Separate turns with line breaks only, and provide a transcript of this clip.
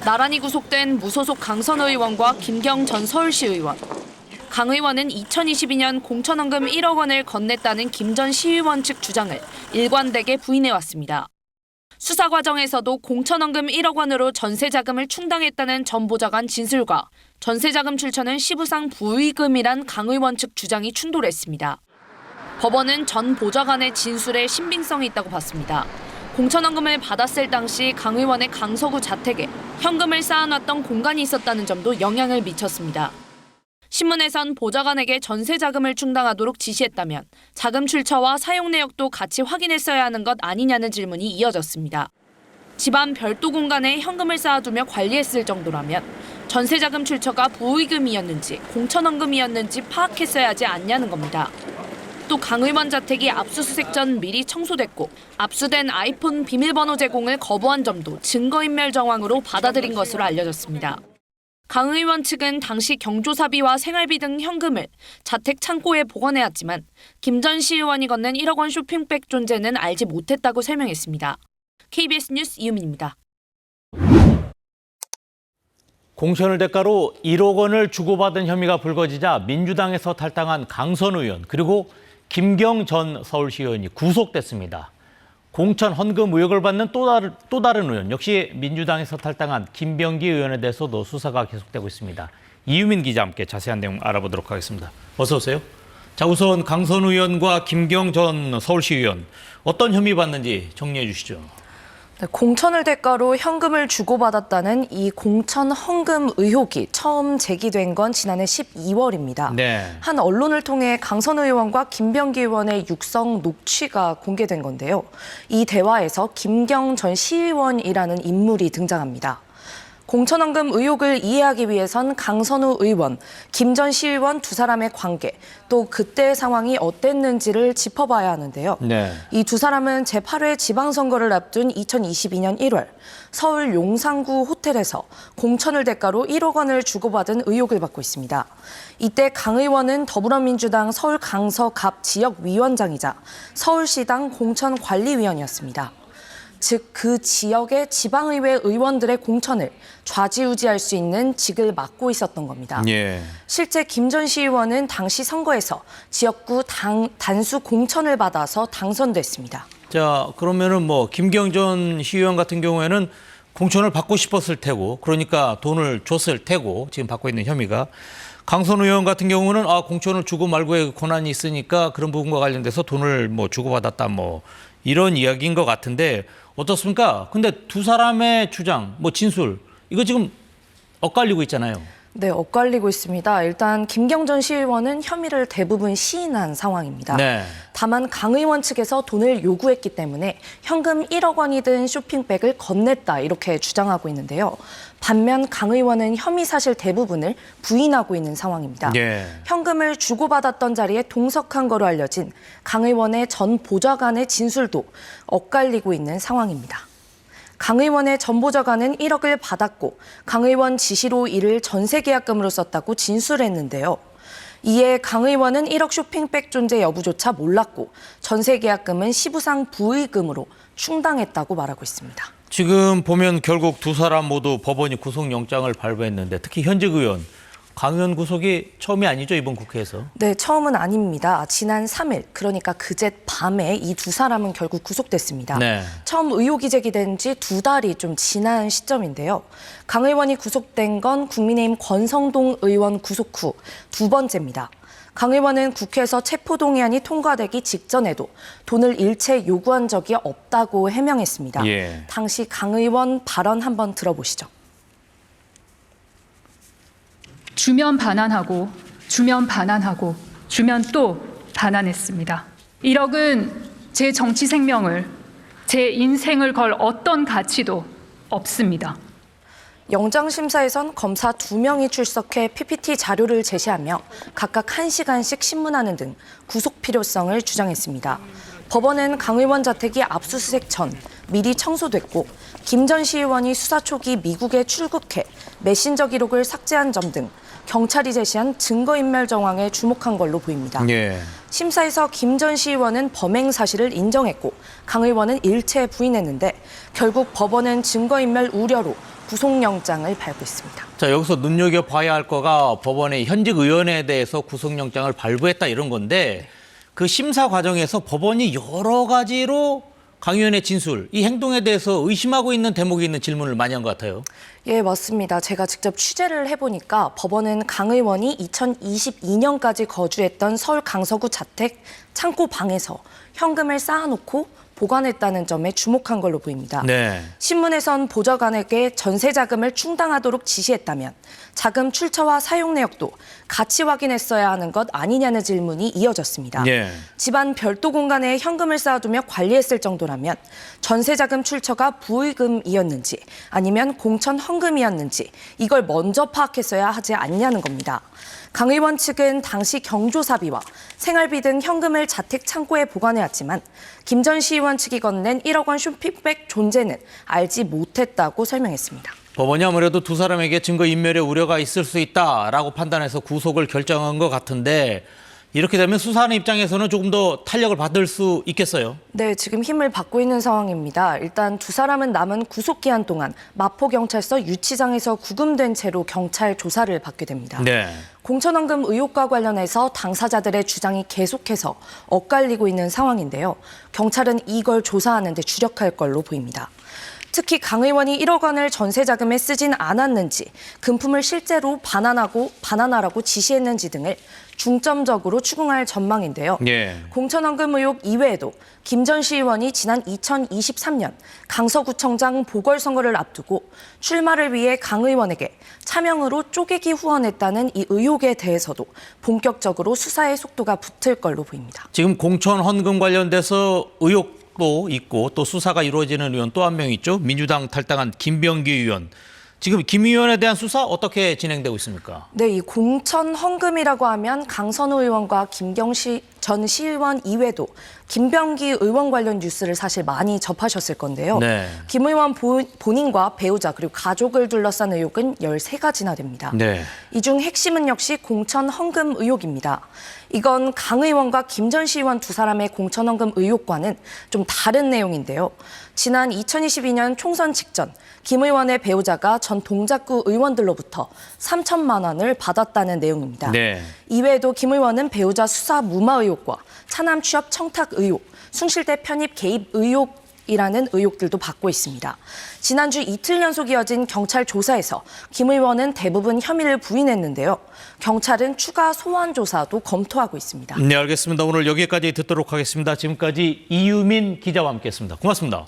나란히 구속된 무소속 강선 의원과 김경 전 서울시 의원. 강 의원은 2022년 공천원금 1억 원을 건넸다는 김 전 시의원 측 주장을 일관되게 부인해왔습니다. 수사 과정에서도 공천원금 1억 원으로 전세자금을 충당했다는 전 보좌관 진술과 전세자금 출처는 시부상 부의금이란 강 의원 측 주장이 충돌했습니다. 법원은 전 보좌관의 진술에 신빙성이 있다고 봤습니다. 공천원금을 받았을 당시 강 의원의 강서구 자택에 현금을 쌓아놨던 공간이 있었다는 점도 영향을 미쳤습니다. 신문에선 보좌관에게 전세자금을 충당하도록 지시했다면 자금 출처와 사용 내역도 같이 확인했어야 하는 것 아니냐는 질문이 이어졌습니다. 집안 별도 공간에 현금을 쌓아두며 관리했을 정도라면 전세자금 출처가 부의금이었는지 공천원금이었는지 파악했어야 하지 않냐는 겁니다. 또 강 의원 자택이 압수수색 전 미리 청소됐고 압수된 아이폰 비밀번호 제공을 거부한 점도 증거인멸 정황으로 받아들인 것으로 알려졌습니다. 강 의원 측은 당시 경조사비와 생활비 등 현금을 자택 창고에 보관해왔지만 김 전 시의원이 건넨 1억 원 쇼핑백 존재는 알지 못했다고 설명했습니다. KBS 뉴스 이유민입니다.
공천을 대가로 1억 원을 주고받은 혐의가 불거지자 민주당에서 탈당한 강선 의원 그리고 김경 전 서울시의원이 구속됐습니다. 공천 헌금 의혹을 받는 또 다른 의원, 역시 민주당에서 탈당한 김병기 의원에 대해서도 수사가 계속되고 있습니다. 이유민 기자와 함께 자세한 내용 알아보도록 하겠습니다. 어서 오세요. 자, 우선 강선 의원과 김경 전 서울시의원 어떤 혐의 받는지 정리해 주시죠.
네, 공천을 대가로 현금을 주고받았다는 이 공천 헌금 의혹이 처음 제기된 건 지난해 12월입니다.
네.
한 언론을 통해 강선 의원과 김병기 의원의 육성 녹취가 공개된 건데요. 이 대화에서 김경 전 시의원이라는 인물이 등장합니다. 공천헌금 의혹을 이해하기 위해선 강선우 의원, 김 전 시의원 두 사람의 관계, 또 그때의 상황이 어땠는지를 짚어봐야 하는데요.
네.
이 두 사람은 제8회 지방선거를 앞둔 2022년 1월 서울 용산구 호텔에서 공천을 대가로 1억 원을 주고받은 의혹을 받고 있습니다. 이때 강 의원은 더불어민주당 서울 강서갑 지역위원장이자 서울시당 공천관리위원이었습니다. 즉 그 지역의 지방의회 의원들의 공천을 좌지우지할 수 있는 직을 맡고 있었던 겁니다.
예.
실제 김 전 시의원은 당시 선거에서 지역구 단수 공천을 받아서 당선됐습니다.
자, 그러면은 김경 전 시의원 같은 경우에는 공천을 받고 싶었을 테고, 그러니까 돈을 줬을 테고, 지금 받고 있는 혐의가. 강선 의원 같은 경우는 공천을 주고 말고의 권한이 있으니까 그런 부분과 관련돼서 돈을 주고받았다 이런 이야기인 것 같은데 어떻습니까? 근데 두 사람의 주장, 진술, 이거 지금 엇갈리고 있잖아요.
네, 엇갈리고 있습니다. 일단 김경 전 시의원은 혐의를 대부분 시인한 상황입니다.
네.
다만 강 의원 측에서 돈을 요구했기 때문에 현금 1억 원이 든 쇼핑백을 건넸다 이렇게 주장하고 있는데요. 반면 강 의원은 혐의 사실 대부분을 부인하고 있는 상황입니다.
예.
현금을 주고받았던 자리에 동석한 거로 알려진 강 의원의 전 보좌관의 진술도 엇갈리고 있는 상황입니다. 강 의원의 전 보좌관은 1억을 받았고 강 의원 지시로 이를 전세계약금으로 썼다고 진술했는데요. 이에 강 의원은 1억 쇼핑백 존재 여부조차 몰랐고 전세계약금은 시부상 부의금으로 충당했다고 말하고 있습니다.
지금 보면 결국 두 사람 모두 법원이 구속영장을 발부했는데 특히 현직 의원, 강 의원 구속이 처음이 아니죠, 이번 국회에서?
네, 처음은 아닙니다. 지난 3일, 그러니까 그제 밤에 이 두 사람은 결국 구속됐습니다.
네.
처음 의혹이 제기된 지 2달이 좀 지난 시점인데요. 강 의원이 구속된 건 국민의힘 권성동 의원 구속 후 두 번째입니다. 강 의원은 국회에서 체포동의안이 통과되기 직전에도 돈을 일체 요구한 적이 없다고 해명했습니다.
예.
당시 강 의원 발언 한번 들어보시죠.
주면 반환하고 주면 반환하고 주면 또 반환했습니다. 1억은 제 정치 생명을, 제 인생을 걸 어떤 가치도 없습니다.
영장심사에선 검사 2명이 출석해 PPT 자료를 제시하며 각각 1시간씩 신문하는 등 구속 필요성을 주장했습니다. 법원은 강 의원 자택이 압수수색 전 미리 청소됐고 김 전 시의원이 수사 초기 미국에 출국해 메신저 기록을 삭제한 점 등 경찰이 제시한 증거인멸 정황에 주목한 걸로 보입니다.
예.
심사에서 김 전 시의원은 범행 사실을 인정했고 강 의원은 일체 부인했는데 결국 법원은 증거인멸 우려로 구속영장을 발부했습니다.
자, 여기서 눈여겨봐야 할 거가 법원의 현직 의원에 대해서 구속영장을 발부했다 이런 건데 그 심사 과정에서 법원이 여러 가지로 강 의원의 진술, 이 행동에 대해서 의심하고 있는 대목이 있는 질문을 많이 한 것 같아요.
예, 맞습니다. 제가 직접 취재를 해보니까 법원은 강 의원이 2022년까지 거주했던 서울 강서구 자택 창고 방에서 현금을 쌓아놓고 보관했다는 점에 주목한 걸로 보입니다.
네.
신문에선 보좌관에게 전세 자금을 충당하도록 지시했다면 자금 출처와 사용 내역도 같이 확인했어야 하는 것 아니냐는 질문이 이어졌습니다.
네.
집안 별도 공간에 현금을 쌓아두며 관리했을 정도라면 전세 자금 출처가 부의금이었는지 아니면 공천 헌금이었는지 이걸 먼저 파악했어야 하지 않냐는 겁니다. 강 의원 측은 당시 경조사비와 생활비 등 현금을 자택 창고에 보관해왔지만 김 전 시의원 측이 건넨 1억 원 쇼핑백 존재는 알지 못했다고 설명했습니다.
법원이 아무래도 두 사람에게 증거인멸의 우려가 있을 수 있다라고 판단해서 구속을 결정한 것 같은데 이렇게 되면 수사하는 입장에서는 조금 더 탄력을 받을 수 있겠어요?
네, 지금 힘을 받고 있는 상황입니다. 일단 두 사람은 남은 구속기한 동안 마포경찰서 유치장에서 구금된 채로 경찰 조사를 받게 됩니다.
네.
공천헌금 의혹과 관련해서 당사자들의 주장이 계속해서 엇갈리고 있는 상황인데요. 경찰은 이걸 조사하는 데 주력할 걸로 보입니다. 특히 강 의원이 1억 원을 전세 자금에 쓰진 않았는지, 금품을 실제로 반환하라고 지시했는지 등을 중점적으로 추궁할 전망인데요.
예.
공천헌금 의혹 이외에도 김 전 시의원이 지난 2023년 강서구청장 보궐선거를 앞두고 출마를 위해 강 의원에게 차명으로 쪼개기 후원했다는 이 의혹에 대해서도 본격적으로 수사의 속도가 붙을 걸로 보입니다.
지금 공천 헌금 관련돼서 의혹도 있고 또 수사가 이루어지는 의원 또 한 명 있죠. 민주당 탈당한 김병기 의원. 지금 김 의원에 대한 수사 어떻게 진행되고 있습니까?
네, 이 공천 헌금이라고 하면 강선우 의원과 김경시 전 시의원 이외에도 김병기 의원 관련 뉴스를 사실 많이 접하셨을 건데요.
네.
김 의원 본인과 배우자 그리고 가족을 둘러싼 의혹은 13가지나 됩니다.
네.
이 중 핵심은 역시 공천 헌금 의혹입니다. 이건 강 의원과 김 전 시의원 두 사람의 공천 헌금 의혹과는 좀 다른 내용인데요. 지난 2022년 총선 직전 김 의원의 배우자가 전 동작구 의원들로부터 3천만 원을 받았다는 내용입니다.
네.
이외에도 김 의원은 배우자 수사 무마 의혹과 차남 취업 청탁 의혹, 숭실대 편입 개입 의혹이라는 의혹들도 받고 있습니다. 지난주 이틀 연속 이어진 경찰 조사에서 김 의원은 대부분 혐의를 부인했는데요. 경찰은 추가 소환 조사도 검토하고 있습니다.
네, 알겠습니다. 오늘 여기까지 듣도록 하겠습니다. 지금까지 이유민 기자와 함께했습니다. 고맙습니다.